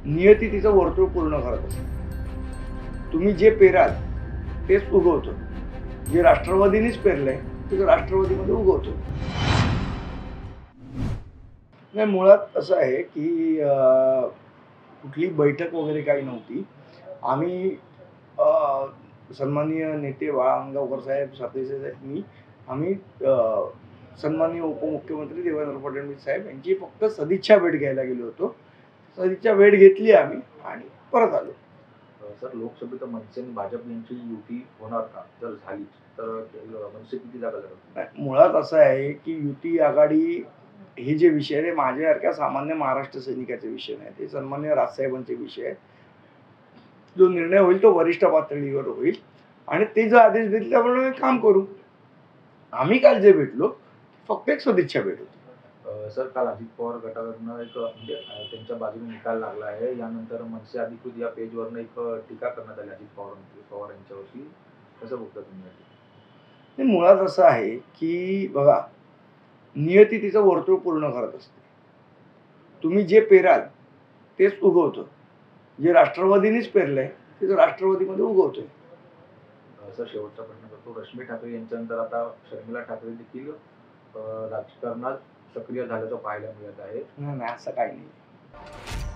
नियती तिचं वर्तुळ पूर्ण करत असते. तुम्ही जे पेराल तेच उगवतं. जे राष्ट्रवादीनेच पेरलंय ते राष्ट्रवादीमध्ये उगवतं. नाही, मुळात असं आहे की कुठली बैठक वगैरे काही नव्हती. आम्ही सन्माननीय नेते बाळा अंगावकर साहेब, सातपुते साहेब, मी आम्ही सन्माननीय उपमुख्यमंत्री देवेंद्र फडणवीस साहेब यांची फक्त सदिच्छा भेट घ्यायला गेलो होतो. सदिच्छा भेट घेतली आम्ही आणि परत आलो. सर, लोकसभेत मनसे आणि भाजप यांची युती होणार का? जर झाली तर मनसे किती जागा लढवतील? मुळात असं आहे की युती आघाडी हे जे विषय आहे माझ्यासारख्या सामान्य महाराष्ट्र सैनिकाचे विषय नाही, ते सन्मान्य राजसाहेबांचे विषय आहे. जो निर्णय होईल तो वरिष्ठ पातळीवर होईल आणि ते जो आदेश देतील त्याप्रमाणे काम करू. आम्ही काल जे भेटलो फक्त एक सदिच्छा भेट होती. सर, काल अजित पवार गटाकडनं एक म्हणजे त्यांच्या बाजूने निकाल लागला आहे. यानंतर मनसे अधिकृत या पेजवरनं एक टीका करण्यात आली अजित पवार यांच्यावरती. कसं बघता तुम्ही? मुळात असं आहे की बघा, नियती तिचं वर्तुळ पूर्ण करत असते. तुम्ही जे पेराल तेच उगवतं. जे राष्ट्रवादीनेच पेरलंय ते राष्ट्रवादीमध्ये उगवतंय. सर, शेवटचा प्रश्न करतो. रश्मी ठाकरे यांच्यानंतर आता शर्मिला ठाकरे देखील राजकारणात सक्रिय झाल्याचं पाहायला मिळत आहे. नाही, असं काही नाही.